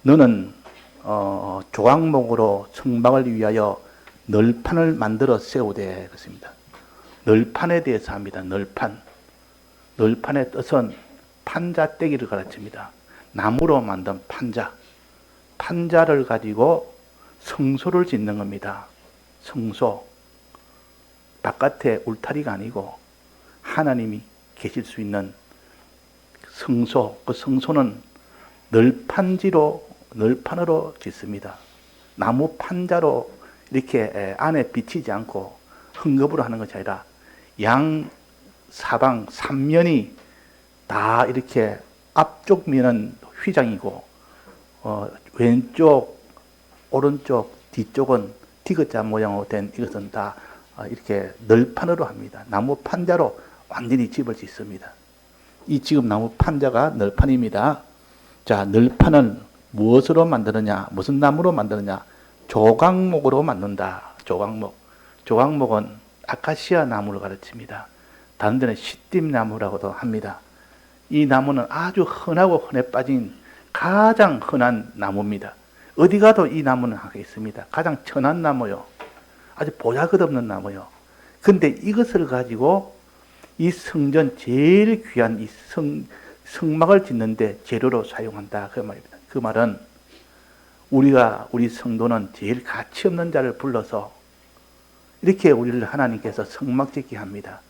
너는 조각목으로 성막을 위하여 널판을 만들어 세우되 그렇습니다. 널판에 대해서 합니다. 널판. 널판의 뜻은 판자떼기를 가르칩니다. 나무로 만든 판자. 판자를 가지고 성소를 짓는 겁니다. 성소. 바깥에 울타리가 아니고 하나님이 계실 수 있는 성소. 그 성소는 널판으로 짓습니다. 나무 판자로 이렇게 안에 비치지 않고 헝겊으로 하는 것이 아니라 양 사방 3면이 다 이렇게 앞쪽 면은 휘장이고 왼쪽 오른쪽 뒤쪽은 디귿자 모양으로 된 이것은 다 이렇게 널판으로 합니다. 나무 판자로 완전히 집을 짓습니다. 이 지금 나무 판자가 널판입니다. 자, 널판은 무엇으로 만드느냐? 무슨 나무로 만드느냐? 조각목으로 만든다. 조각목. 조각목은 아카시아 나무를 가르칩니다. 다른 데는 시띠나무라고도 합니다. 이 나무는 아주 흔하고 흔해 빠진 가장 흔한 나무입니다. 어디 가도 이 나무는 하게 있습니다. 가장 천한 나무요. 아주 보잘것없는 나무요. 근데 이것을 가지고 이 성전 제일 귀한 이 성막을 짓는데 재료로 사용한다. 그 말입니다. 그 말은 우리 성도는 제일 가치 없는 자를 불러서 이렇게 우리를 하나님께서 성막 짓게 합니다.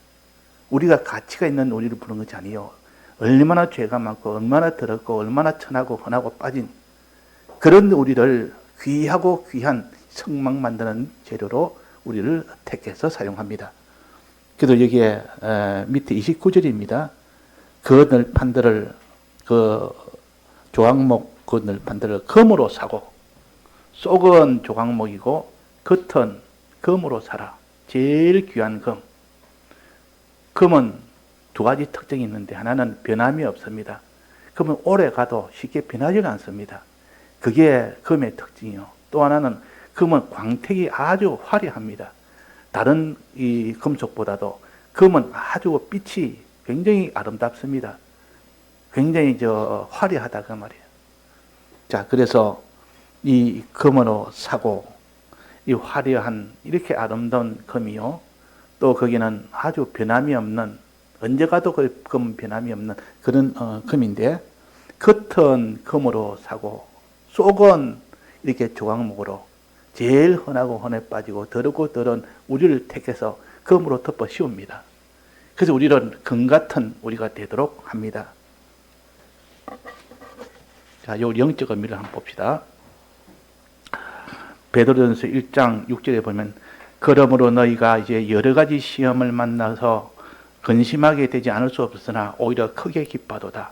우리가 가치가 있는 우리를 부른 것이 아니요. 얼마나 죄가 많고 얼마나 더럽고 얼마나 천하고 흔하고 빠진 그런 우리를 귀하고 귀한 성막 만드는 재료로 우리를 택해서 사용합니다. 그래서 여기에 밑에 29절입니다. 그 널판들을 그 조각목 그 널판들을 금으로 사고 속은 조각목이고 겉은 금으로 사라. 제일 귀한 금. 금은 두 가지 특징이 있는데 하나는 변함이 없습니다. 금은 오래 가도 쉽게 변하지 않습니다. 그게 금의 특징이요. 또 하나는 금은 광택이 아주 화려합니다. 다른 이 금속보다도 금은 아주 빛이 굉장히 아름답습니다. 굉장히 화려하다 그 말이에요. 자, 그래서 이 금으로 사고 이 화려한 이렇게 아름다운 금이요. 또 거기는 아주 변함이 없는 언제 가도 그 금 변함이 없는 그런 금인데 겉은 금으로 사고 속은 이렇게 조각목으로 제일 흔하고 흔해 빠지고 더럽고 더러운 우리를 택해서 금으로 덮어 씌웁니다. 그래서 우리는 금 같은 우리가 되도록 합니다. 자, 요 영적 의미를 한번 봅시다. 베드로전서 1장 6절에 보면 그러므로 너희가 이제 여러 가지 시험을 만나서 근심하게 되지 않을 수 없으나 오히려 크게 기뻐하도다.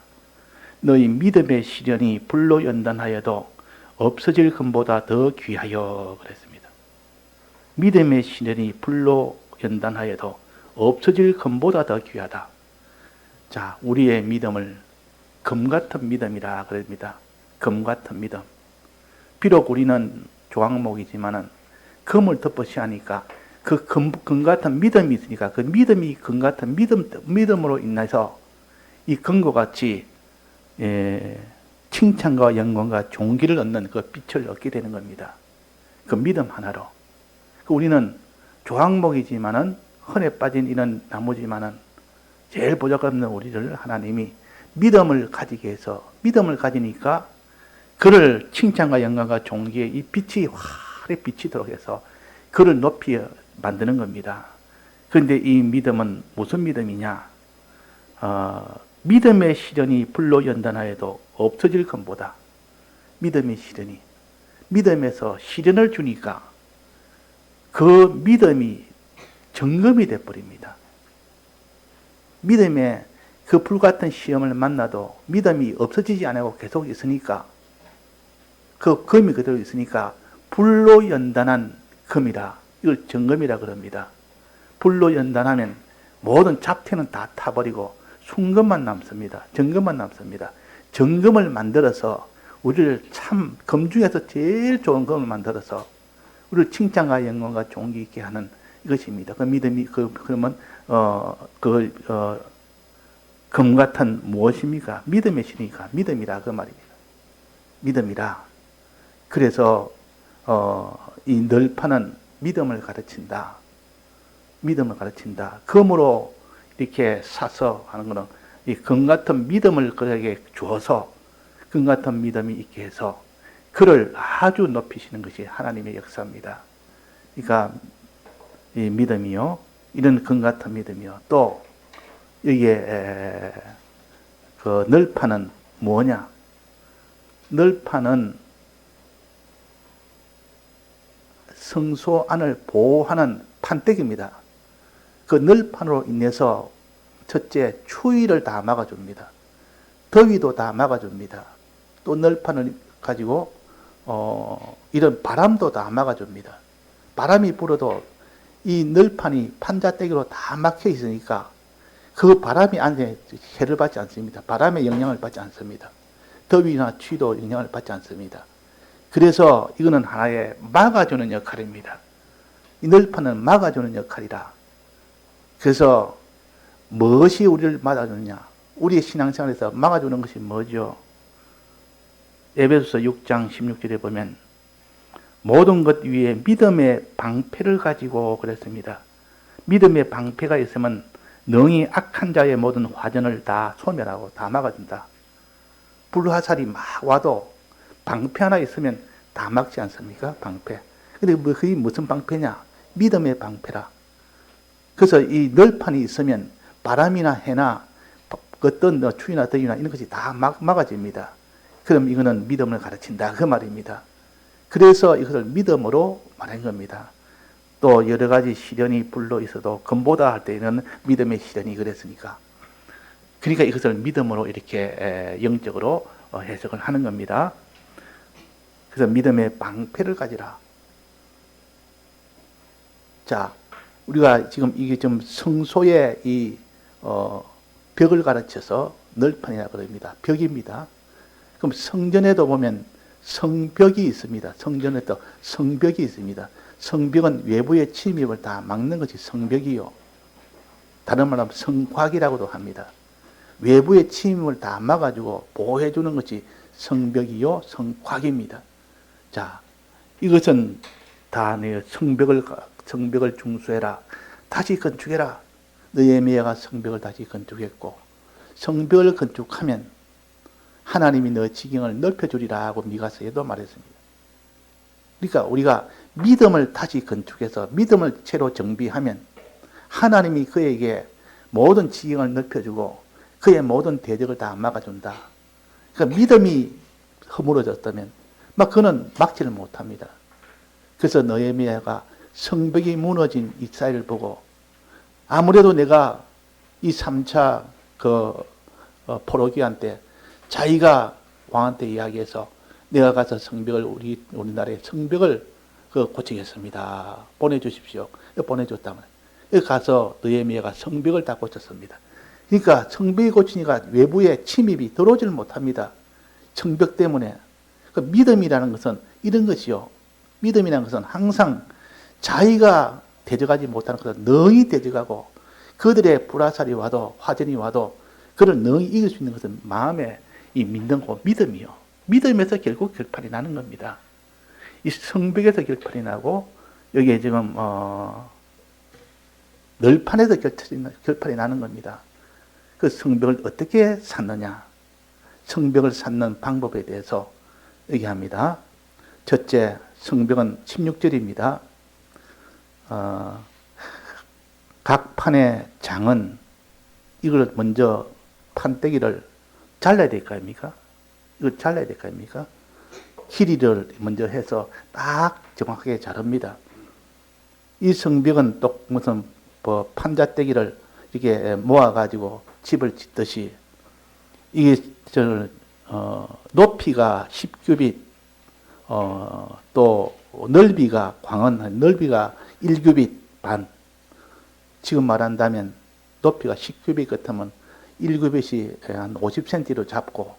너희 믿음의 시련이 불로 연단하여도 없어질 금보다 더 귀하여 그랬습니다. 믿음의 시련이 불로 연단하여도 없어질 금보다 더 귀하다. 자, 우리의 믿음을 금 같은 믿음이라 그럽니다. 금 같은 믿음. 비록 우리는 조각목이지만은 금을 덮어씌 하니까 그 금 같은 믿음이 있으니까 그 믿음이 금 같은 믿음으로 인해서 이 금과 같이 칭찬과 영광과 존귀를 얻는 그 빛을 얻게 되는 겁니다. 그 믿음 하나로. 우리는 조각목이지만은 흔해 빠진 이런 나무지만은 제일 보잘것없는 우리를 하나님이 믿음을 가지게 해서 믿음을 가지니까 그를 칭찬과 영광과 존귀의 이 빛이 화려 비치도록 해서 그를 높이 만드는 겁니다. 그런데 이 믿음은 무슨 믿음이냐? 믿음의 시련이 불로 연단하여도 없어질 것보다 믿음의 시련이 믿음에서 시련을 주니까 그 믿음이 점검이 돼버립니다. 믿음에 그 불같은 시험을 만나도 믿음이 없어지지 않고 계속 있으니까 그 금이 그대로 있으니까 불로 연단한 금이라 이걸 정금이라 그럽니다. 불로 연단하면 모든 잡태는 다 타버리고 순금만 남습니다. 정금만 남습니다. 정금을 만들어서 우리를 참 금 중에서 제일 좋은 금을 만들어서 우리를 칭찬과 영광과 존귀 있게 하는 이것입니다. 그 믿음이 그러면 금 같은 무엇입니까? 믿음의 신이니까 믿음이라 그 말입니다. 믿음이라 그래서 이 널판은 믿음을 가르친다. 믿음을 가르친다. 검으로 이렇게 사서 하는 것은 이 금 같은 믿음을 그에게 주어서 금 같은 믿음이 있게 해서 그를 아주 높이시는 것이 하나님의 역사입니다. 그러니까 이 믿음이요, 이런 금 같은 믿음이요. 또 여기에 그 널판은 뭐냐? 널판은 성소 안을 보호하는 판때기입니다. 그 널판으로 인해서 첫째 추위를 다 막아줍니다. 더위도 다 막아줍니다. 또 널판을 가지고 이런 바람도 다 막아줍니다. 바람이 불어도 이 널판이 판자떼기로 다 막혀 있으니까 그 바람이 안에 해를 받지 않습니다. 바람의 영향을 받지 않습니다. 더위나 추위도 영향을 받지 않습니다. 그래서 이거는 하나의 막아주는 역할입니다. 이 널판은 막아주는 역할이라. 그래서 무엇이 우리를 막아주느냐? 우리의 신앙생활에서 막아주는 것이 뭐죠? 에베소서 6장 16절에 보면 모든 것 위에 믿음의 방패를 가지고 그랬습니다. 믿음의 방패가 있으면 능히 악한 자의 모든 화전을 다 소멸하고 다 막아준다. 불화살이 막 와도 방패 하나 있으면 다 막지 않습니까? 방패. 근데 그게 무슨 방패냐? 믿음의 방패라. 그래서 이 널판이 있으면 바람이나 해나 어떤 추위나 더위나 이런 것이 다 막아집니다. 그럼 이거는 믿음을 가르친다. 그 말입니다. 그래서 이것을 믿음으로 말한 겁니다. 또 여러 가지 시련이 불러 있어도 금보다 할 때는 믿음의 시련이 그랬으니까. 그러니까 이것을 믿음으로 이렇게 영적으로 해석을 하는 겁니다. 그래서 믿음의 방패를 가지라. 자, 우리가 지금 이게 좀 성소의 이 벽을 가르쳐서 널판이라고 그럽니다. 벽입니다. 그럼 성전에도 보면 성벽이 있습니다. 성전에도 성벽이 있습니다. 성벽은 외부의 침입을 다 막는 것이 성벽이요. 다른 말로 하면 성곽이라고도 합니다. 외부의 침입을 다 막아주고 보호해주는 것이 성벽이요, 성곽입니다. 자, 이것은 다 내 성벽을 중수해라. 다시 건축해라. 느헤미야가 성벽을 다시 건축했고, 성벽을 건축하면 하나님이 너 지경을 넓혀주리라 하고 미가서에도 말했습니다. 그러니까 우리가 믿음을 다시 건축해서 믿음을 채로 정비하면 하나님이 그에게 모든 지경을 넓혀주고 그의 모든 대적을 다 막아준다. 그러니까 믿음이 허물어졌다면 그는 막지를 못합니다. 그래서 느헤미야가 성벽이 무너진 이스라엘을 보고 아무래도 내가 이 3차 포로기한 때 자기가 왕한테 이야기해서 내가 가서 성벽을 우리나라의 성벽을 고치겠습니다. 보내주십시오. 보내줬다면 여기 가서 느헤미야가 성벽을 다 고쳤습니다. 그러니까 성벽이 고치니까 외부의 침입이 들어오지를 못합니다. 성벽 때문에. 그 믿음이라는 것은 이런 것이요. 믿음이라는 것은 항상 자기가 대적하지 못하는 것을 능히 대적하고 그들의 불화살이 와도 화전이 와도 그를 능히 이길 수 있는 것은 마음에 이 믿는 믿음이요. 믿음에서 결국 결판이 나는 겁니다. 이 성벽에서 결판이 나고 여기에 지금 널판에서 결판이 나는 겁니다. 그 성벽을 어떻게 쌓느냐? 성벽을 쌓는 방법에 대해서 얘기합니다. 첫째, 성벽은 16절입니다. 각 판의 장은 이걸 먼저 판때기를 잘라야 될 거 아닙니까? 이걸 잘라야 될 거 아닙니까? 길이를 먼저 해서 딱 정확하게 자릅니다. 이 성벽은 또 무슨 판자떼기를 이렇게 모아가지고 집을 짓듯이 이게 높이가 10규빗, 또 넓이가 광은 넓이가 1규빗 반. 지금 말한다면 높이가 10규빗 같으면 1규빗이 한 50cm로 잡고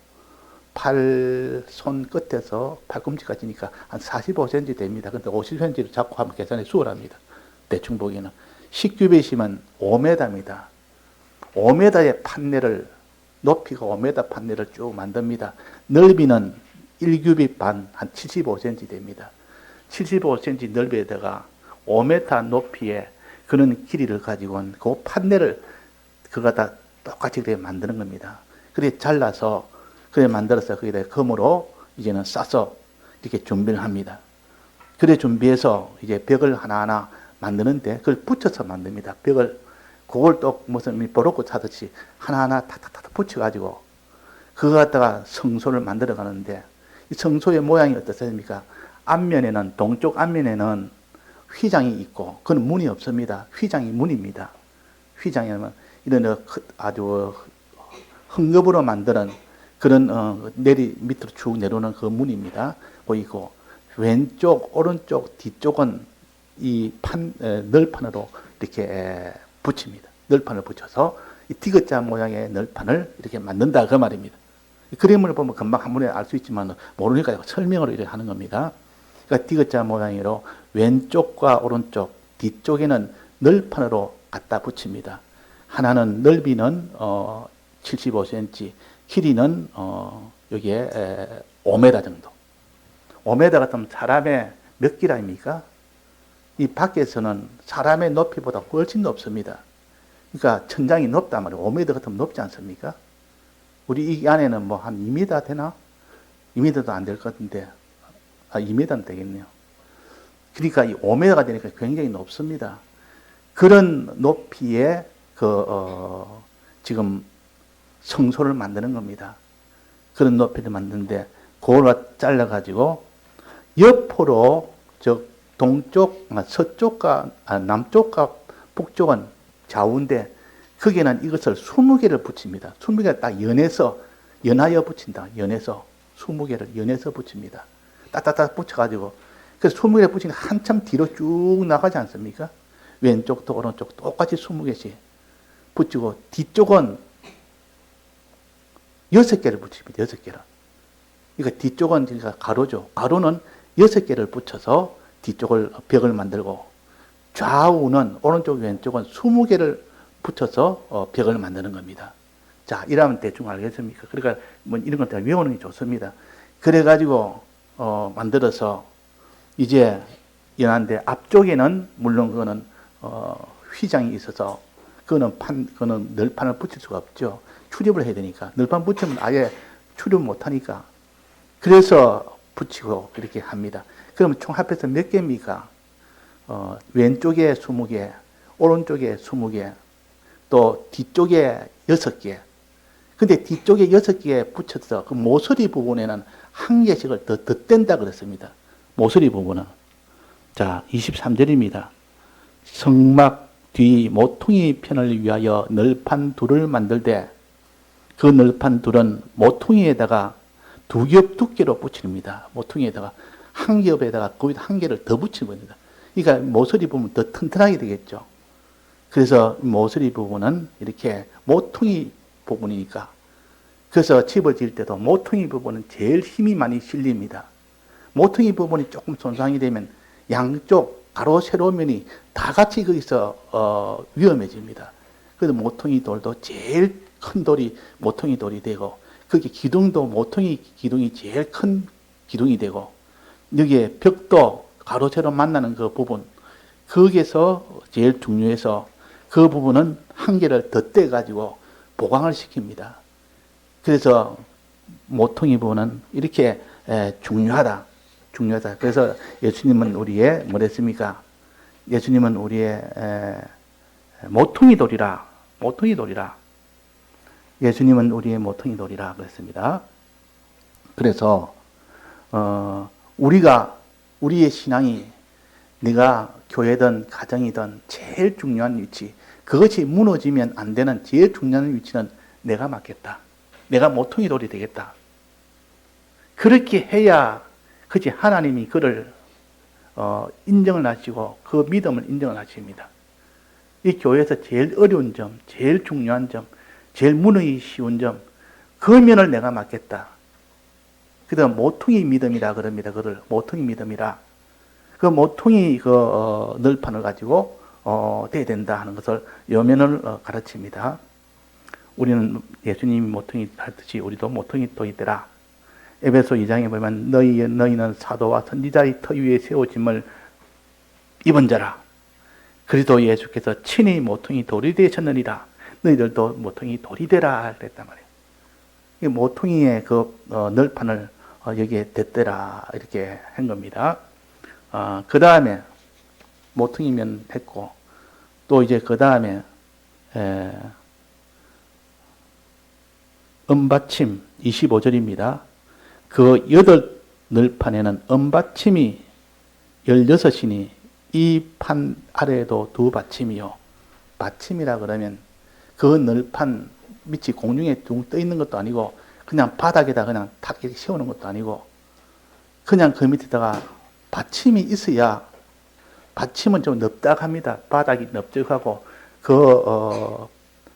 팔손 끝에서 팔꿈치까지니까 한 45cm 됩니다. 근데 50cm로 잡고 하면 계산이 수월합니다. 대충 보기에는. 10규빗이면 5m입니다. 5m의 판넬을 높이가 5m 판넬을 쭉 만듭니다. 넓이는 1규빗 반, 한 75cm 됩니다. 75cm 넓이에다가 5m 높이의 그런 길이를 가지고 온 그 판넬을 그거 다 똑같이 그렇게 만드는 겁니다. 그렇게 잘라서 그래 만들어서 거기다 금으로 이제는 싸서 이렇게 준비를 합니다. 그래 준비해서 이제 벽을 하나하나 만드는데 그걸 붙여서 만듭니다. 벽을 그걸 또 무슨 보로코 차듯이 하나하나 탁탁탁 붙여가지고 그거 갖다가 성소를 만들어 가는데 이 성소의 모양이 어떻습니까? 앞면에는 동쪽 앞면에는 휘장이 있고 그건 문이 없습니다. 휘장이 문입니다. 휘장이면 이런 아주 헝겊으로 만드는 그런 밑으로 쭉 내려오는 그 문입니다. 보이고 왼쪽, 오른쪽, 뒤쪽은 이 널판으로 이렇게 붙입니다. 널판을 붙여서 이 디귿자 모양의 널판을 이렇게 만든다 그 말입니다. 이 그림을 보면 금방 한눈에 알 수 있지만 모르니까 설명으로 이렇게 하는 겁니다. 그러니까 디귿자 모양으로 왼쪽과 오른쪽, 뒤쪽에는 널판으로 갖다 붙입니다. 하나는 넓이는 75cm, 길이는 여기에 5m 정도. 5m 같으면 사람의 몇 길 아닙니까? 이 밖에서는 사람의 높이보다 훨씬 높습니다. 그러니까 천장이 높단 말이에요. 5m 같으면 높지 않습니까? 우리 이 안에는 뭐 한 2m 되나? 2m도 안 될 것 같은데, 2m는 되겠네요. 그러니까 이 5m가 되니까 굉장히 높습니다. 그런 높이의 지금 성소를 만드는 겁니다. 그런 높이를 만드는데, 그걸 잘라가지고, 옆으로, 동쪽, 서쪽과, 남쪽과 북쪽은 좌우인데, 거기에는 이것을 20개를 붙입니다. 20개를 딱 연하여 붙인다. 연해서. 20개를 연해서 붙입니다. 딱딱딱 붙여가지고. 그래서 20개를 붙이니까 한참 뒤로 쭉 나가지 않습니까? 왼쪽도 오른쪽도 똑같이 20개씩 붙이고, 뒤쪽은 6개를 붙입니다. 6개를. 그러니까 뒤쪽은 그러니까 가로죠. 가로는 6개를 붙여서 뒤쪽을 벽을 만들고, 좌우는 오른쪽 왼쪽은 20개를 붙여서 벽을 만드는 겁니다. 자, 이러면 대충 알겠습니까? 그러니까 뭐 이런 것들 외우는 게 좋습니다. 그래가지고 만들어서 이제 연한데 앞쪽에는 물론 그거는 휘장이 있어서 그거는 널판을 붙일 수가 없죠. 출입을 해야 되니까. 널판 붙이면 아예 출입 못 하니까. 그래서 붙이고 그렇게 합니다. 그러면 총 합해서 몇 개입니까? 왼쪽에 20개, 오른쪽에 20개, 또 뒤쪽에 6개. 근데 뒤쪽에 6개 붙여서 그 모서리 부분에는 1개씩을 더 덧댄다 그랬습니다. 모서리 부분은. 자, 23절입니다. 성막 뒤 모퉁이 편을 위하여 널판 둘을 만들되 그 널판 둘은 모퉁이에다가 2겹 두께로 붙입니다. 모퉁이에다가 한 겹에다가 거기다 1개를 더 붙이는 겁니다. 그러니까 모서리 부분 더 튼튼하게 되겠죠. 그래서 모서리 부분은 이렇게 모퉁이 부분이니까. 그래서 집을 지을 때도 모퉁이 부분은 제일 힘이 많이 실립니다. 모퉁이 부분이 조금 손상이 되면 양쪽 가로 세로 면이 다 같이 거기서 위험해집니다. 그래서 모퉁이 돌도 제일 큰 돌이 모퉁이 돌이 되고, 거기 기둥도 모퉁이 기둥이 제일 큰 기둥이 되고, 여기에 벽도 가로 세로 만나는 그 부분, 거기에서 제일 중요해서 그 부분은 1개를 더 떼가지고 보강을 시킵니다. 그래서 모퉁이 부분은 이렇게 중요하다. 그래서 예수님은 우리의 뭐랬습니까? 예수님은 우리의 모퉁이 돌이라. 예수님은 우리의 모퉁이 돌이라 그랬습니다. 그래서 우리의 신앙이 네가 교회든 가정이든 제일 중요한 위치, 그것이 무너지면 안 되는 제일 중요한 위치는 내가 맡겠다. 내가 모퉁이 돌이 되겠다. 그렇게 해야 그치 하나님이 그를 인정을 하시고 그 믿음을 인정을 하십니다. 이 교회에서 제일 어려운 점, 제일 중요한 점, 제일 무너지기 쉬운 점, 그 면을 내가 맡겠다. 그래서 모퉁이 믿음이라 그럽니다. 그를 모퉁이 믿음이라. 그 모퉁이 널판을 가지고 돼야 된다 하는 것을 요면을 가르칩니다. 우리는 예수님이 모퉁이 하듯이 우리도 모퉁이 돌이 되라. 에베소 2장에 보면 너희는 사도와 선지자의 터 위에 세워짐을 입은 자라. 그리스도 예수께서 친히 모퉁이 돌이 되셨느니라. 너희들도 모퉁이 돌이 되라 그랬단 말이에요. 이 모퉁이의 그 널판을 여기에 댔더라 이렇게 한 겁니다. 그 다음에 모퉁이면 했고, 또 이제 그 다음에 은받침 25절입니다. 그 8널판에는 은받침이 16이니 이 판 아래에도 2받침이요. 받침이라 그러면 그 널판 밑이 공중에 둥 떠 있는 것도 아니고 그냥 바닥에다 그냥 탁 이렇게 세우는 것도 아니고 그냥 그 밑에다가 받침이 있어야, 받침은 좀 넙작합니다. 바닥이 넓적하고 그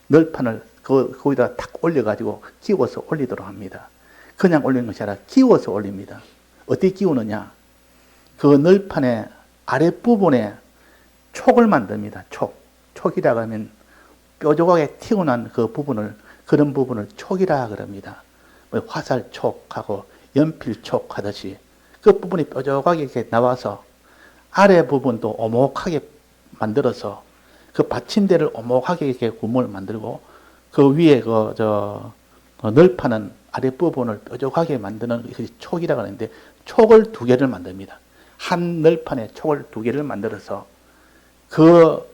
널판을 거기다 탁 올려가지고 끼워서 올리도록 합니다. 그냥 올리는 것이 아니라 끼워서 올립니다. 어떻게 끼우느냐? 그 널판의 아랫부분에 촉을 만듭니다. 촉이라고 하면 뾰족하게 튀어나온 그 부분을, 그런 부분을 촉이라 그럽니다. 화살촉하고 연필촉 하듯이 그 부분이 뾰족하게 이렇게 나와서 아래 부분도 오목하게 만들어서 그 받침대를 오목하게 이렇게 구멍을 만들고 그 위에 널판은 아랫부분을 뾰족하게 만드는 것이 촉이라고 하는데, 촉을 2개를 만듭니다. 한 널판에 촉을 2개를 만들어서 그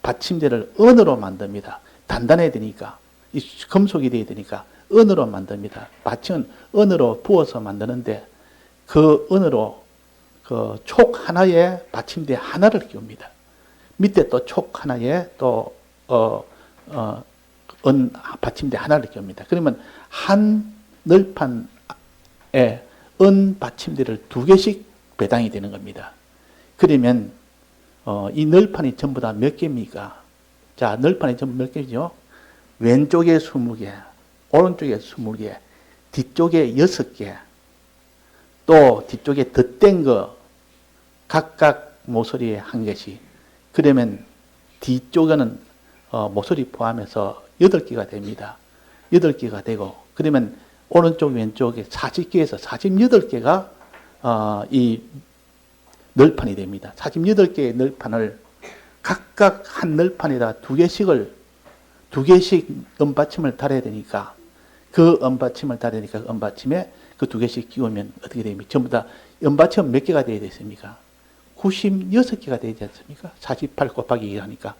받침대를 은으로 만듭니다. 단단해야 되니까, 이 금속이 돼야 되니까 은으로 만듭니다. 받침은 은으로 부어서 만드는데 그 은으로 그 촉 하나에 받침대 하나를 끼웁니다. 밑에 또 촉 하나에 또 은 받침대 하나를 끼웁니다. 그러면 한 널판에 은 받침대를 2개씩 배당이 되는 겁니다. 그러면 이 널판이 전부 다 몇 개입니까? 자, 널판이 전부 몇 개죠? 왼쪽에 20개, 오른쪽에 20개, 뒤쪽에 6개, 또 뒤쪽에 덧댄 거 각각 모서리에 1개씩. 그러면 뒤쪽에는 모서리 포함해서 8개가 됩니다. 8개가 되고, 그러면 오른쪽 왼쪽에 40개에서 48개가 이 널판이 됩니다. 48개의 널판을 각각 한 널판에다 2개씩 은받침을 달아야 되니까, 그 은받침을 달으니까 그 은받침에 그 2개씩 끼우면 어떻게 됩니까? 전부 다 은받침은 몇 개가 되어야 되습니까? 96개가 되지 않습니까? 48 곱하기 2 하니까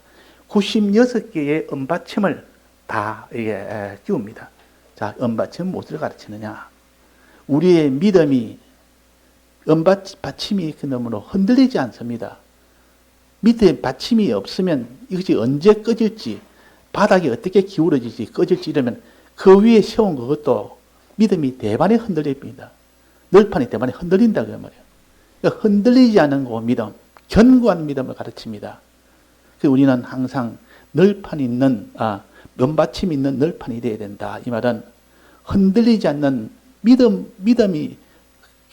96개의 은받침을 다 끼웁니다. 자, 은받침은 무엇을 가르치느냐? 우리의 믿음이 은받침이 그놈으로 흔들리지 않습니다. 밑에 받침이 없으면 이것이 언제 꺼질지, 바닥이 어떻게 기울어질지 꺼질지 이러면 그 위에 세운 그것도 믿음이 대반에 흔들립니다. 널판이 대반에 흔들린다 그 말이에요. 그러니까 흔들리지 않은 그 믿음, 견고한 믿음을 가르칩니다. 그래서 우리는 항상 널판이 있는, 면받침이 있는 널판이 되어야 된다. 이 말은 흔들리지 않는 믿음이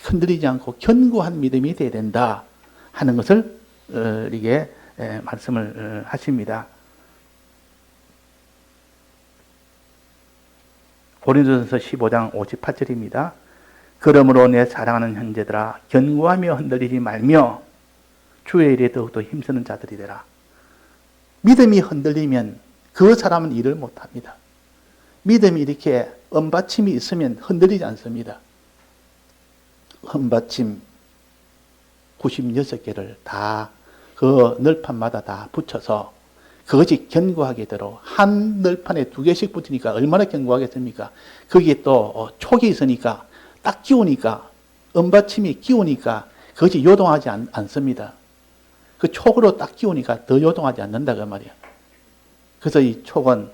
흔들리지 않고 견고한 믿음이 되어야 된다 하는 것을 이게 말씀을 하십니다. 고린도전서 15장 58절입니다. 그러므로 내 사랑하는 형제들아, 견고하며 흔들리지 말며 주의 일에 더욱더 힘쓰는 자들이 되라. 믿음이 흔들리면 그 사람은 일을 못합니다. 믿음이 이렇게 은받침이 있으면 흔들리지 않습니다. 은받침 96개를 다 그 널판마다 다 붙여서 그것이 견고하게 되도록, 한 널판에 2개씩 붙으니까 얼마나 견고하겠습니까? 거기에 또 촉이 있으니까 딱 끼우니까, 은받침이 끼우니까 그것이 요동하지 않습니다. 그 촉으로 딱 끼우니까 더 요동하지 않는다 그 말이야. 그래서 이 촉은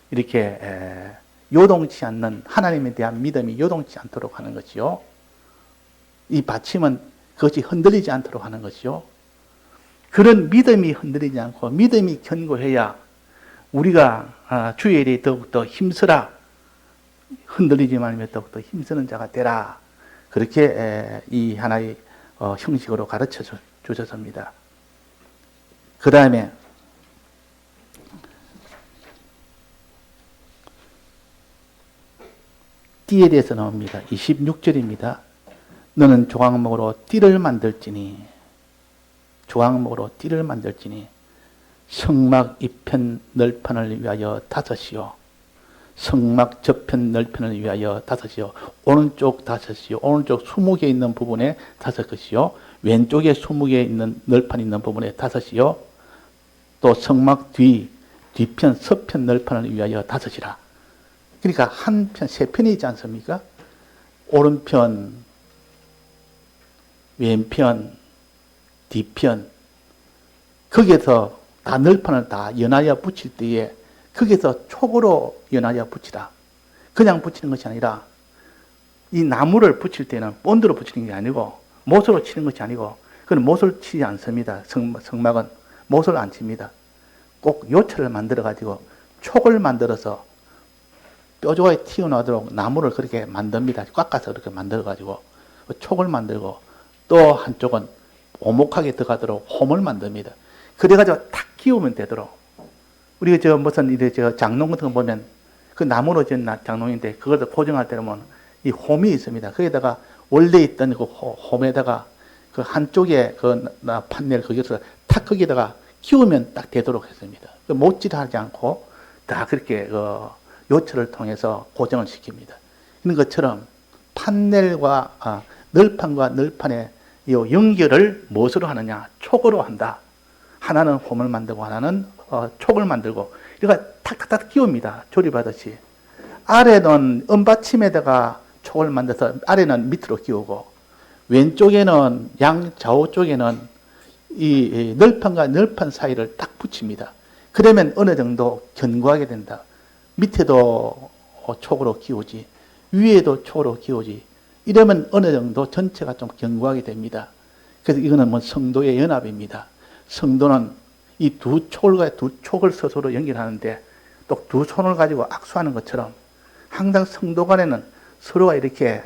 이렇게 요동치 않는, 하나님에 대한 믿음이 요동치 않도록 하는 것이요. 이 받침은 그것이 흔들리지 않도록 하는 것이요. 그런 믿음이 흔들리지 않고 믿음이 견고해야 우리가 주의 일에 더욱더 힘쓰라, 흔들리지 말며 더욱더 힘쓰는 자가 되라, 그렇게 이 하나의 형식으로 가르쳐 주셨습니다. 그 다음에 띠에 대해서 나옵니다. 26절입니다. 너는 조각목으로 띠를 만들지니 성막 이편 널판을 위하여 5이요 성막 저편 널판을 위하여 5이요 오른쪽 5이요 오른쪽 20개 있는 부분에 5것이요 왼쪽에 20개 있는 널판 있는 부분에 5이요 또 성막 뒤편 서편 널판을 위하여 5이라. 그러니까 한편 3편이 있지 않습니까? 오른편, 왼편, 뒤편 거기에서 다 널판을 다 연하여 붙일 때에 거기에서 촉으로 연하여 붙이라. 그냥 붙이는 것이 아니라 이 나무를 붙일 때는 본드로 붙이는 게 아니고 못으로 치는 것이 아니고 그건 못을 치지 않습니다. 성막은 못을 안 칩니다. 꼭 요철을 만들어 가지고 촉을 만들어서 뾰족하게 튀어나오도록 나무를 그렇게 만듭니다. 깎아서 그렇게 만들어 가지고 촉을 만들고 또 한쪽은 오목하게 들어가도록 홈을 만듭니다. 그래가지고 탁 끼우면 되도록. 우리가 무슨 장롱 같은 거 보면 그 나무로 지은 장롱인데 그걸 고정할 때 보면 이 홈이 있습니다. 거기다가 원래 있던 그 홈에다가 그 한쪽에 그 판넬 거기서 탁 거기다가 끼우면 딱 되도록 했습니다. 못질하지 않고 다 그렇게 요철을 통해서 고정을 시킵니다. 이런 것처럼 판넬과 널판과 널판의 이 연결을 무엇으로 하느냐? 촉으로 한다. 하나는 홈을 만들고 하나는 촉을 만들고 이렇게 탁탁탁 끼웁니다. 조립하듯이. 아래는 은받침에다가 촉을 만들어서 아래는 밑으로 끼우고 왼쪽에는 좌우 쪽에는 이 널판과 널판 사이를 딱 붙입니다. 그러면 어느 정도 견고하게 된다. 밑에도 촉으로 끼우지 위에도 촉으로 끼우지 이러면 어느 정도 전체가 좀 견고하게 됩니다. 그래서 이거는 성도의 연합입니다. 성도는 이 두 촉을 스스로 연결하는데 또 두 손을 가지고 악수하는 것처럼 항상 성도 간에는 서로가 이렇게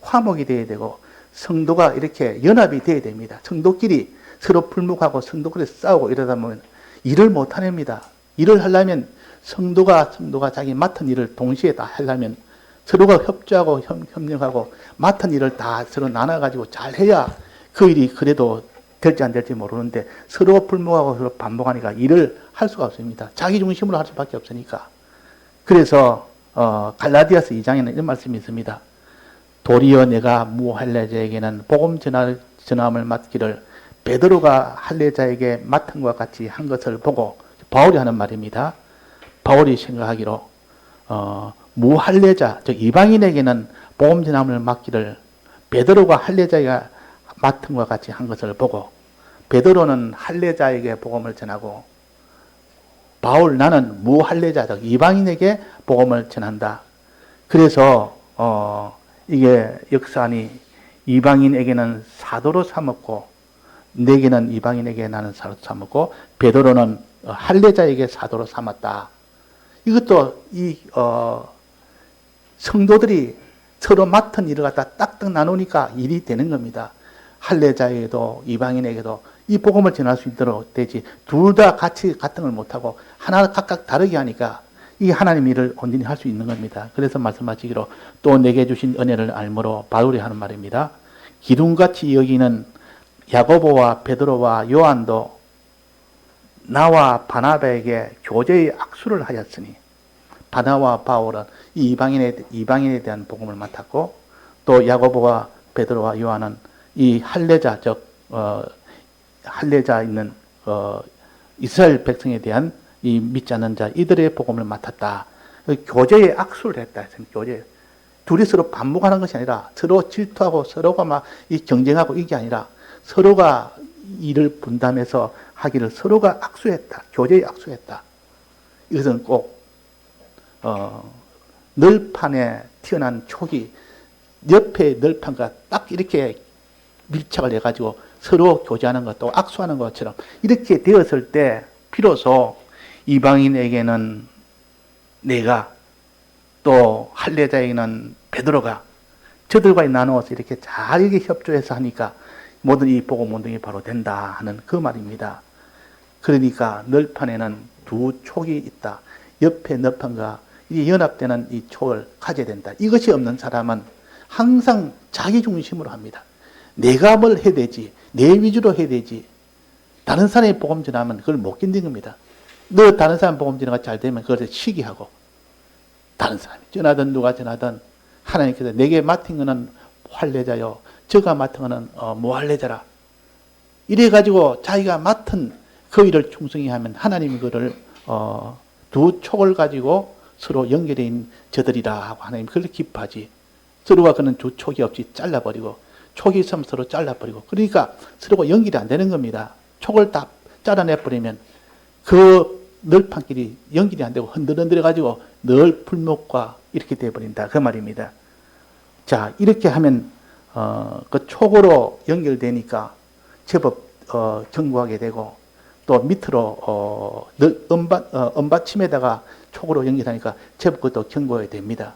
화목이 되어야 되고 성도가 이렇게 연합이 되어야 됩니다. 성도끼리 서로 불목하고 성도끼리 싸우고 이러다 보면 일을 못 하냅니다. 일을 하려면 성도가 자기 맡은 일을 동시에 다 하려면 서로가 협조하고 협력하고 맡은 일을 다 서로 나눠가지고 잘 해야 그 일이 그래도 될지 안 될지 모르는데 서로 불목하고 서로 반복하니까 일을 할 수가 없습니다. 자기 중심으로 할 수밖에 없으니까. 그래서 갈라디아서 2장에는 이런 말씀이 있습니다. 도리어 내가 무할례자에게는 복음 전함을 맡기를 베드로가 할례자에게 맡은 것과 같이 한 것을 보고 바울이 하는 말입니다. 바울이 생각하기로 무할례자 즉 이방인에게는 복음 전함을 맡기를 베드로가 할례자가 맡은 것과 같이 한 것을 보고 베드로는 할례자에게 복음을 전하고 나는 무할례자 즉 이방인에게 복음을 전한다. 그래서 이게 역사니 이방인에게는 사도로 삼았고 내게는 이방인에게 나는 사도로 삼았고 베드로는 할례자에게 사도로 삼았다. 이것도 성도들이 서로 맡은 일을 갖다 딱딱 나누니까 일이 되는 겁니다. 할례자에게도 이방인에게도 이 복음을 전할 수 있도록 되지 둘 다 같이 같은 걸 못하고 하나 각각 다르게 하니까 이 하나님 일을 온전히 할 수 있는 겁니다. 그래서 말씀하시기로 또 내게 주신 은혜를 알므로 바울이 하는 말입니다. 기둥같이 여기는 야고보와 베드로와 요한도 나와 바나바에게 교제의 악수를 하였으니 바나바와 바울은 이 이방인에 대한 복음을 맡았고 또 야고보와 베드로와 요한은 이 할례자 즉 할례자 있는 이스라엘 백성에 대한 이 믿지 않는 자 이들의 복음을 맡았다. 교제의 악수를 했다. 교제. 둘이 서로 반복하는 것이 아니라 서로 질투하고 서로가 막 이 경쟁하고 이게 아니라 서로가 일을 분담해서 하기를 서로가 악수했다. 교제의 악수했다. 이것은 꼭 널판에 튀어난 촉이 옆에 널판과 딱 이렇게 밀착을 해가지고 서로 교제하는 것, 또 악수하는 것처럼 이렇게 되었을 때 비로소 이방인에게는 내가 또 할례자에게는 베드로가 저들과 나누어서 이렇게 잘 이렇게 협조해서 하니까 모든 이 복음 운동이 바로 된다 하는 그 말입니다. 그러니까 널판에는 두 촉이 있다. 옆에 널판과 이 연합되는 이 촉을 가져야 된다. 이것이 없는 사람은 항상 자기 중심으로 합니다. 내가 뭘 해야 되지, 내 위주로 해야 되지. 다른 사람이 복음 전하면 그걸 못 견디는 겁니다. 너 다른 사람 복음 전화가 잘 되면 그것을 시기하고, 다른 사람이 전하든 누가 전하든 하나님께서 내게 맡은 거는 할례자요, 저가 맡은 거는 무할례자라. 이래가지고 자기가 맡은 그 일을 충성히 하면 하나님이 그를 두 촉을 가지고 서로 연결해 있는 저들이라 하고 하나님이 그걸 기뻐하지. 서로가 그는 두 촉이 없이 잘라버리고, 촉이 있으면 서로 잘라버리고, 그러니까 서로가 연결이 안 되는 겁니다. 촉을 다 잘라내버리면 그 널판끼리 연결이 안 되고 흔들흔들해가지고 늘 풀목과 이렇게 되어버린다. 그 말입니다. 자, 이렇게 하면 그 촉으로 연결되니까 제법 견고하게 되고, 또 밑으로 은받침에다가 촉으로 연결하니까 제법 그것도 견고하게 됩니다.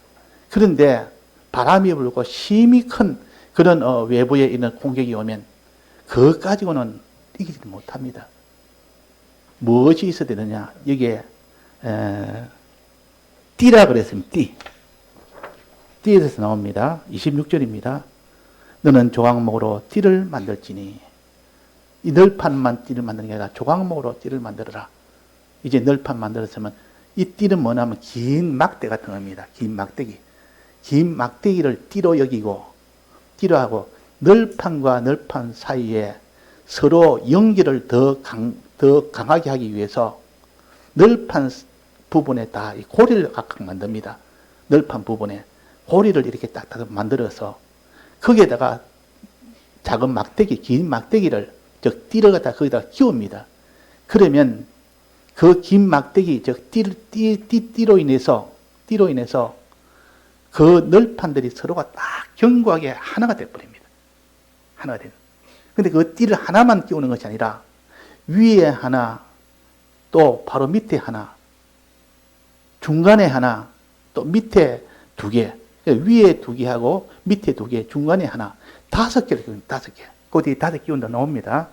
그런데 바람이 불고 힘이 큰 그런 외부에 있는 공격이 오면 그것 가지고는 이기지 못합니다. 무엇이 있어야 되느냐? 여기에 띠라 그랬습니다. 띠에서 나옵니다. 26절입니다. 너는 조각목으로 띠를 만들지니, 이 널판만 띠를 만드는 게 아니라 조각목으로 띠를 만들어라. 이제 널판 만들었으면 이 띠는 뭐냐면 긴 막대 같은 겁니다. 긴 막대기. 긴 막대기를 띠로 여기고, 띠로 하고, 널판과 널판 사이에 서로 연결을 더 강하게 하기 위해서 널판 부분에 다 이 고리를 각각 만듭니다. 널판 부분에 고리를 이렇게 딱딱 만들어서 거기에다가 작은 막대기, 긴 막대기를 띠를 갖다 거기다 끼웁니다. 그러면 그 긴 막대기, 띠로 인해서 그 널판들이 서로가 딱 견고하게 하나가 되어버립니다. 하나가 되는. 근데 그 띠를 하나만 끼우는 것이 아니라 위에 하나, 또 바로 밑에 하나, 중간에 하나, 또 밑에 두 개, 위에 두 개 하고 밑에 두 개, 중간에 하나, 5개를 끼웁니다. 5개. 그 뒤에 5개 끼운다 나옵니다.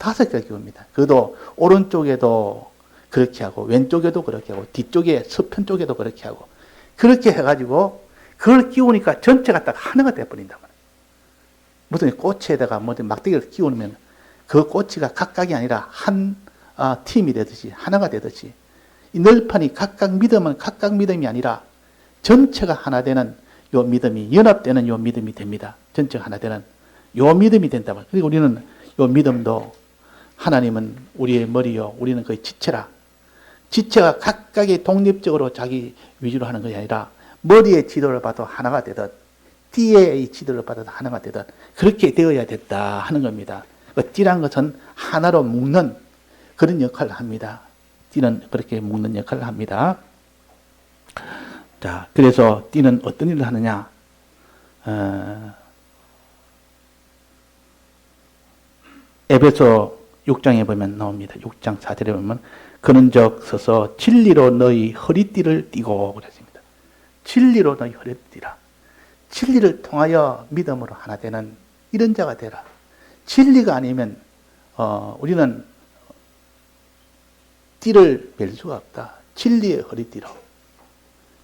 5개를 끼웁니다. 그것도 오른쪽에도 그렇게 하고, 왼쪽에도 그렇게 하고, 뒤쪽에, 서편 쪽에도 그렇게 하고, 그렇게 해가지고, 그걸 끼우니까 전체가 딱 하나가 되어버린단 말이에요. 무슨 꼬치에다가 막대기를 끼우면 그 꼬치가 각각이 아니라 한 팀이 되듯이, 하나가 되듯이, 이 널판이 각각 믿으면 각각 믿음이 아니라 전체가 하나 되는 요 믿음이, 연합되는 요 믿음이 됩니다. 전체가 하나 되는 요 믿음이 된다 말이에요. 그리고 우리는 요 믿음도, 하나님은 우리의 머리요, 우리는 그의 지체라. 지체가 각각의 독립적으로 자기 위주로 하는 것이 아니라 머리의 지도를 봐도 하나가 되듯, 띠의 지도를 받아도 하나가 되듯 그렇게 되어야 됐다 하는 겁니다. 띠란 것은 하나로 묶는 그런 역할을 합니다. 띠는 그렇게 묶는 역할을 합니다. 자, 그래서 띠는 어떤 일을 하느냐? 에베소 6장에 보면 나옵니다. 6장 4절에 보면 그런즉 서서 진리로 너희 허리띠를 띠고 그랬습니다. 진리로 너희 허리띠를 띠라. 진리를 통하여 믿음으로 하나 되는 이런 자가 되라. 진리가 아니면 우리는 띠를 멜 수가 없다. 진리의 허리띠로.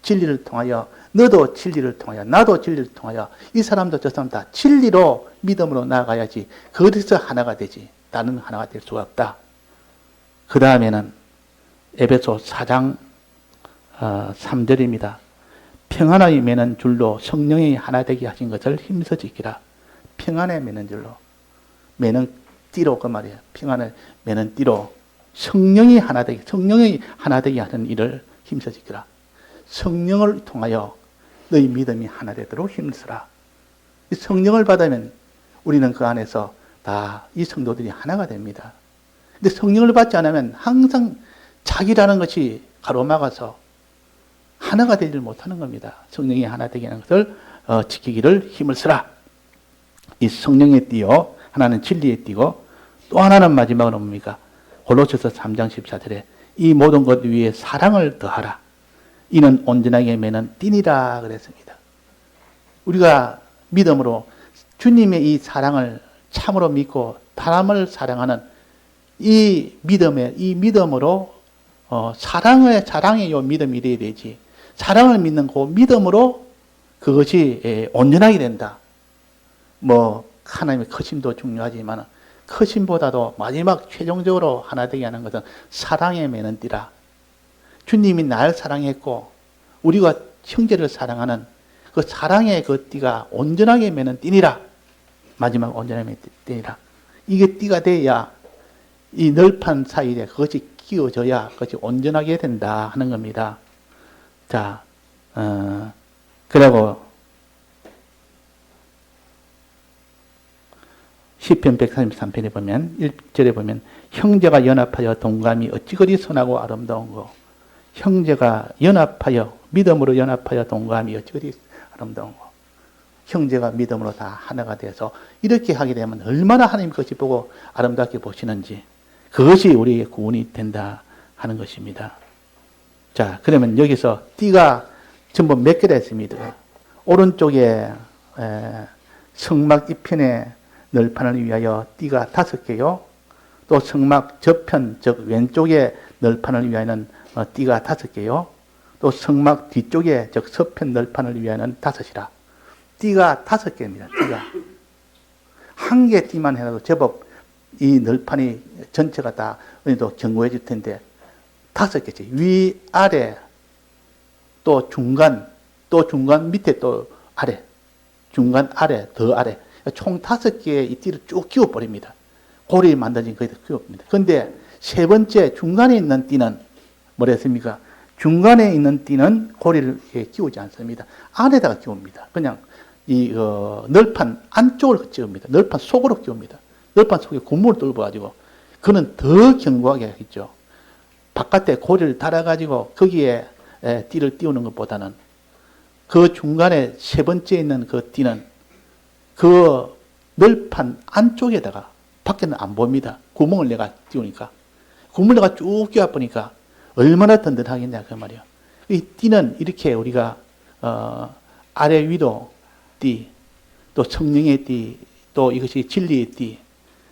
진리를 통하여, 너도 진리를 통하여, 나도 진리를 통하여, 이 사람도 저 사람 다 진리로 믿음으로 나아가야지 거기서 하나가 되지. 나는 하나가 될 수가 없다. 그 다음에는 에베소 4장 3절입니다. 평안하게 매는 줄로 성령이 하나 되게 하신 것을 힘써 지키라. 평안에 매는 줄로. 매는 띠로 그 말이에요. 평안을 매는 띠로 성령이 하나 되게 하는 일을 힘써 지키라. 성령을 통하여 너희 믿음이 하나 되도록 힘쓰라. 이 성령을 받으면 우리는 그 안에서 다 이 성도들이 하나가 됩니다. 근데 성령을 받지 않으면 항상 자기라는 것이 가로막아서 하나가 되지 못하는 겁니다. 성령이 하나 되게 하는 것을 지키기를 힘을 쓰라. 이 성령의 띠요, 하나는 진리의 띠고, 또 하나는 마지막으로 뭡니까? 골로새서 3장 14절에 이 모든 것 위에 사랑을 더하라. 이는 온전하게 매는 띠니라 그랬습니다. 우리가 믿음으로 주님의 이 사랑을 참으로 믿고 사람을 사랑하는 이 믿음으로 사랑의 요 믿음이 돼야 되지. 사랑을 믿는 그 믿음으로 그것이 온전하게 된다. 뭐 하나님의 크심도 중요하지만 크심보다도 마지막 최종적으로 하나 되게 하는 것은 사랑에 매는 띠라. 주님이 날 사랑했고 우리가 형제를 사랑하는 그 사랑의 그 띠가 온전하게 매는 띠니라. 마지막 온전하게 매는 띠니라. 이게 띠가 돼야 이 널판 사이에 그것이 끼워져야 그것이 온전하게 된다 하는 겁니다. 자, 그리고 시편 133편에 보면 1절에 보면 형제가 연합하여 동감이 어찌 그리 선하고 아름다운 거. 형제가 연합하여 믿음으로 연합하여 동감이 어찌 그리 아름다운 거. 형제가 믿음으로 다 하나가 돼서 이렇게 하게 되면 얼마나 하나님 그것이 보고 아름답게 보시는지 그것이 우리의 구원이 된다 하는 것입니다. 자, 그러면 여기서 띠가 전부 몇 개가 있습니다. 오른쪽에 성막 이편에 널판을 위하여 띠가 5개요. 또 성막 저편, 즉 왼쪽에 널판을 위하여는 띠가 5개요. 또 성막 뒤쪽에, 즉 서편 널판을 위하여는 5이라. 띠가 5개입니다. 띠가. 한 개 띠만 해도 제법 이 널판이 전체가 다 어느도 견고해 질 텐데 5개지. 위, 아래, 또 중간 밑에 또 아래. 중간, 아래, 더 아래. 총 5개의 이 띠를 쭉 끼워버립니다. 고리 만들어진 거기다 끼워버립니다. 그런데 세 번째 중간에 있는 띠는 뭐랬습니까? 중간에 있는 띠는 고리를 끼우지 않습니다. 안에다가 끼웁니다. 그냥 이 널판 안쪽을 끼웁니다. 널판 속으로 끼웁니다. 널판 속에 고무를 뚫어가지고 그는 더 견고하게 하겠죠. 바깥에 고리를 달아가지고 거기에 띠를 띄우는 것보다는 그 중간에 세 번째 있는 그 띠는 그 널판 안쪽에다가 밖에는 안 보입니다. 구멍을 내가 띄우니까. 구멍을 내가 쭉 끼워보니까 얼마나 든든하겠냐 그 말이에요. 이 띠는 이렇게 우리가 아래 위로 띠, 또 성령의 띠, 또 이것이 진리의 띠,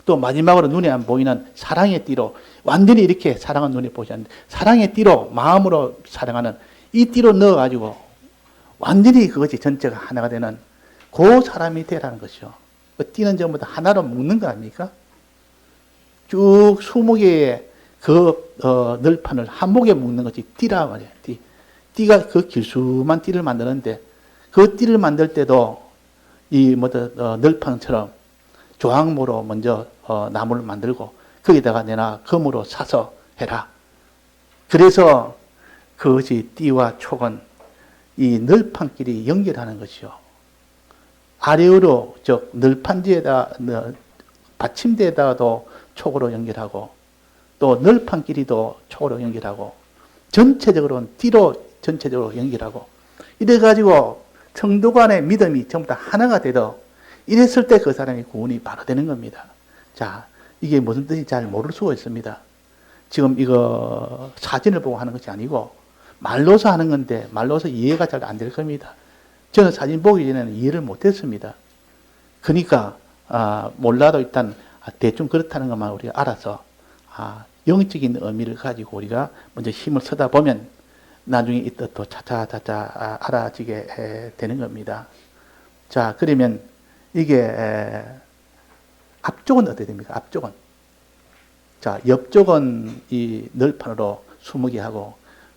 또 마지막으로 눈에 안 보이는 사랑의 띠로 완전히 이렇게 사랑은 눈에 보이지 않는데 사랑의 띠로 마음으로 사랑하는 이 띠로 넣어가지고 완전히 그것이 전체가 하나가 되는 그 사람이 되라는 것이요. 그 띠는 전부 다 하나로 묶는 거 아닙니까? 쭉 20개의 그 널판을 한 목에 묶는 것이 띠라 말이에요. 띠. 띠가 그 길수만 띠를 만드는데 그 띠를 만들 때도 이 널판처럼 조항모로 먼저 나무를 만들고 거기다가 내나 금으로 사서 해라. 그래서 그것이 띠와 촉은 이 널판끼리 연결하는 것이요. 아래로 즉 널판지에다 받침대에다가도 촉으로 연결하고 또 널판끼리도 촉으로 연결하고 전체적으로는 띠로 전체적으로 연결하고 이래가지고 성도 간의 믿음이 전부 다 하나가 되도 이랬을 때 그 사람의 구원이 바로 되는 겁니다. 자, 이게 무슨 뜻인지 잘 모를 수가 있습니다. 지금 이거 사진을 보고 하는 것이 아니고 말로서 하는 건데 말로서 이해가 잘 안 될 겁니다. 저는 사진 보기 전에는 이해를 못했습니다. 그러니까 몰라도 일단 대충 그렇다는 것만 우리가 알아서 영적인 의미를 가지고 우리가 먼저 힘을 쓰다 보면 나중에 이 뜻도 차차차차 알아지게 되는 겁니다. 자, 그러면 이게 앞쪽은 어떻게 됩니까? 앞쪽은. 자, 옆쪽은 이 널판으로 20개 하고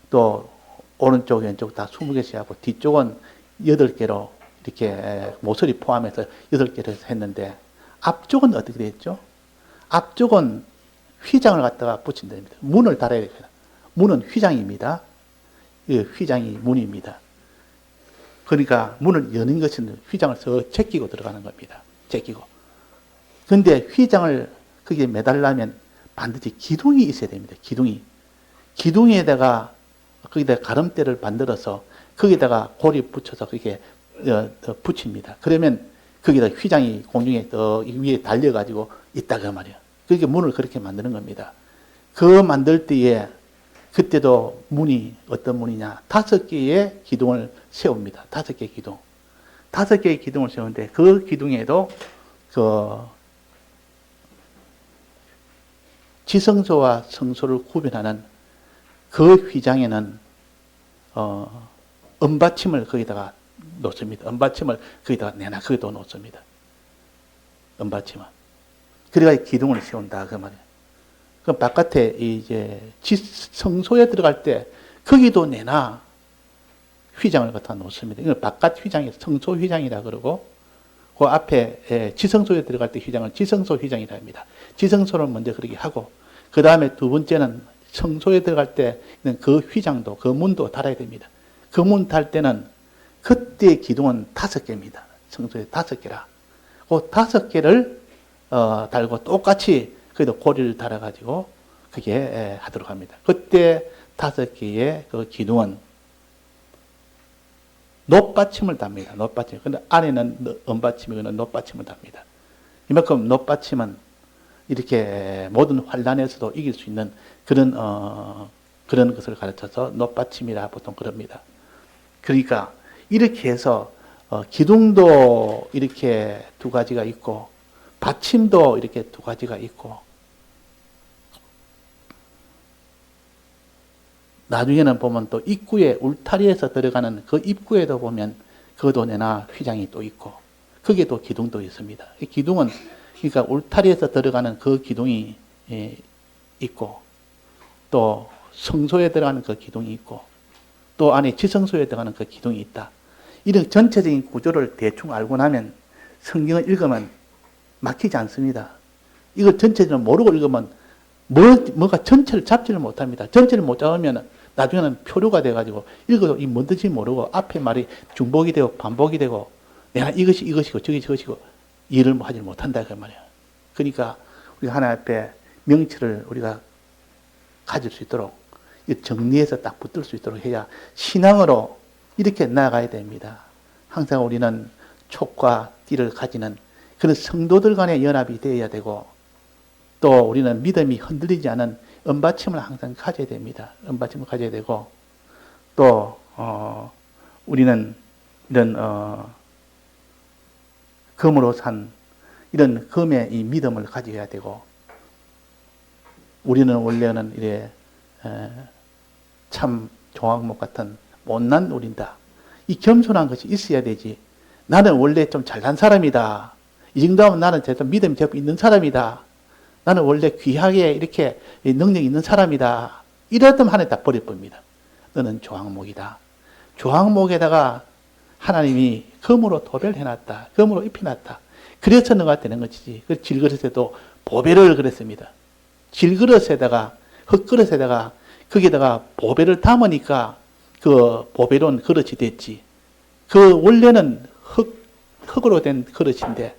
또 오른쪽, 왼쪽 다 20개씩 하고 뒤쪽은 8개로 이렇게 모서리 포함해서 8개를 했는데 앞쪽은 어떻게 되었죠? 앞쪽은 휘장을 갖다가 붙인다. 문을 달아야 됩니다. 문은 휘장입니다. 휘장이 문입니다. 그러니까 문을 여는 것은 휘장을 서 제끼고 들어가는 겁니다. 제끼고. 그런데 휘장을 거기에 매달려면 반드시 기둥이 있어야 됩니다. 기둥이. 기둥에다가 거기다 가름대를 만들어서 거기다가 고리 붙여서 그게 붙입니다. 그러면 거기다 휘장이 공중에 위에 달려가지고 있다가 말이에요. 그렇게 문을 그렇게 만드는 겁니다. 그 만들 때에 그때도 문이 어떤 문이냐? 5개의 기둥을 세웁니다. 5개의 기둥. 5개의 기둥을 세우는데 그 기둥에도 그 지성소와 성소를 구별하는 그 휘장에는 은받침을 거기다가 놓습니다. 은받침을 거기다가 내나 거기다 놓습니다. 은받침은. 그래가 기둥을 세운다 그 말이에요. 그 바깥에 이제 성소에 들어갈 때 거기도 내나 휘장을 갖다 놓습니다. 이걸 바깥 휘장이 성소 휘장이라 그러고 그 앞에 지성소에 들어갈 때 휘장을 지성소 휘장이라 합니다. 지성소를 먼저 그렇게 하고 그 다음에 두 번째는 성소에 들어갈 때는 그 휘장도 그 문도 달아야 됩니다. 그 문 달 때는 그때 기둥은 5개입니다. 성소에 5개라. 그 5개를 달고 똑같이 그래도 고리를 달아가지고 그게 하도록 합니다. 그때 5개의 그 기둥은 놋받침을 답니다. 놋받침. 근데 안에는 은받침이거나 놋받침을 답니다. 이만큼 놋받침은 이렇게 모든 환란에서도 이길 수 있는 그런 것을 가르쳐서 놋받침이라 보통 그럽니다. 그러니까 이렇게 해서 기둥도 이렇게 2가지가 있고 받침도 이렇게 2가지가 있고 나중에는 보면 또 입구에 울타리에서 들어가는 그 입구에도 보면 그도 내나 휘장이 또 있고 거기에 또 기둥도 있습니다. 이 기둥은 그러니까 울타리에서 들어가는 그 기둥이 있고 또 성소에 들어가는 그 기둥이 있고 또 안에 지성소에 들어가는 그 기둥이 있다. 이런 전체적인 구조를 대충 알고 나면 성경을 읽으면 막히지 않습니다. 이걸 전체적으로 모르고 읽으면 뭐가 전체를 잡지를 못합니다. 전체를 못 잡으면 나중에는 표류가 돼가지고 읽어도 이 뭔 뜻인지 모르고 앞에 말이 중복이 되고 반복이 되고 내가 이것이 이것이고 저것이 저것이고 이해를 하지 못한다 그 말이야. 그러니까 우리가 하나님 앞에 명치를 우리가 가질 수 있도록 정리해서 딱 붙들 수 있도록 해야 신앙으로 이렇게 나아가야 됩니다. 항상 우리는 촉과 띠를 가지는 그런 성도들 간의 연합이 되어야 되고 또 우리는 믿음이 흔들리지 않은 은받침을 항상 가져야 됩니다. 은받침을 가져야 되고 또 우리는 이런 금으로 산 이런 금의 이 믿음을 가져야 되고 우리는 원래는 이래 참 종황목 같은 못난 우린다. 이 겸손한 것이 있어야 되지. 나는 원래 좀 잘난 사람이다. 이 정도면 나는 제가 믿음이 제법 있는 사람이다. 나는 원래 귀하게 이렇게 능력이 있는 사람이다. 이러면 하나님 다 버려버립니다. 너는 조항목이다. 조항목에다가 하나님이 금으로 도배를 해놨다. 금으로 입혀놨다. 그래서 너가 되는 것이지. 그 질그릇에도 보배를 그랬습니다. 질그릇에다가 흙그릇에다가 거기에다가 보배를 담으니까 그 보배로운 그릇이 됐지. 그 원래는 흙으로 된 그릇인데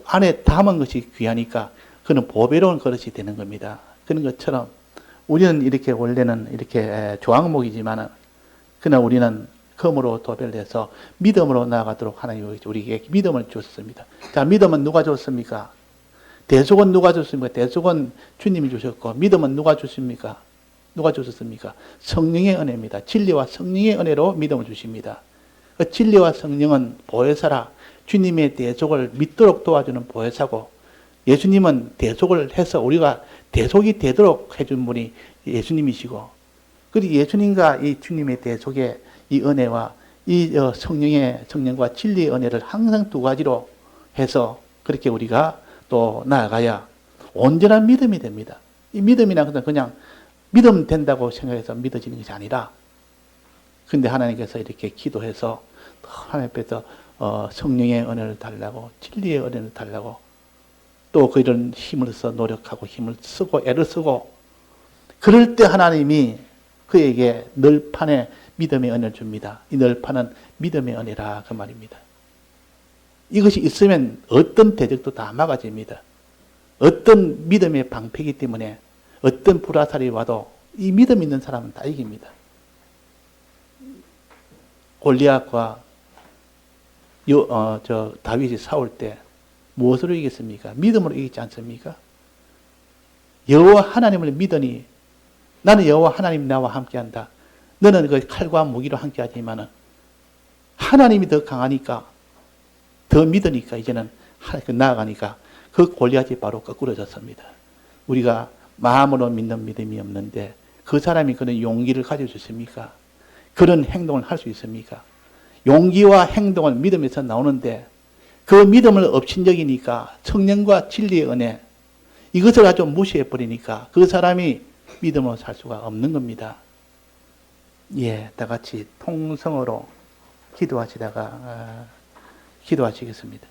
안에 담은 것이 귀하니까 그는 보배로운 그릇이 되는 겁니다. 그런 것처럼 우리는 이렇게 원래는 이렇게 조항목이지만은 그러나 우리는 금으로 도배를 해서 믿음으로 나아가도록 하나님이 우리에게 믿음을 주셨습니다. 자, 믿음은 누가 줬습니까? 대속은 누가 줬습니까? 대속은 주님이 주셨고 믿음은 누가 주십니까? 누가 주셨습니까? 성령의 은혜입니다. 진리와 성령의 은혜로 믿음을 주십니다. 그 진리와 성령은 보혜사라. 주님의 대속을 믿도록 도와주는 보혜사고 예수님은 대속을 해서 우리가 대속이 되도록 해준 분이 예수님이시고 그리고 예수님과 이 주님의 대속의 이 은혜와 이 성령과 진리의 은혜를 항상 2가지로 해서 그렇게 우리가 또 나아가야 온전한 믿음이 됩니다. 이 믿음이란 것은 그냥 믿음 된다고 생각해서 믿어지는 것이 아니라 근데 하나님께서 이렇게 기도해서 하나님 앞에서 성령의 은혜를 달라고 진리의 은혜를 달라고 또 그런 힘을 써 노력하고 힘을 쓰고 애를 쓰고 그럴 때 하나님이 그에게 널판에 믿음의 은혜를 줍니다. 이 널판은 믿음의 은혜라 그 말입니다. 이것이 있으면 어떤 대적도 다 막아집니다. 어떤 믿음의 방패이기 때문에 어떤 불화살이 와도 이 믿음 있는 사람은 다 이깁니다. 골리앗과 다윗이 싸울 때 무엇으로 이겼습니까? 믿음으로 이기지 않습니까? 여호와 하나님을 믿으니 나는 여호와 하나님 나와 함께한다. 너는 그 칼과 무기로 함께하지만은 하나님이 더 강하니까 더 믿으니까 이제는 나아가니까 그 골리앗이 바로 거꾸로졌습니다. 우리가 마음으로 믿는 믿음이 없는데 그 사람이 그런 용기를 가질 수 있습니까? 그런 행동을 할 수 있습니까? 용기와 행동은 믿음에서 나오는데 그 믿음을 업신여기니까 성령과 진리의 은혜 이것을 아주 무시해버리니까 그 사람이 믿음으로 살 수가 없는 겁니다. 예, 다 같이 통성으로 기도하시다가 기도하시겠습니다.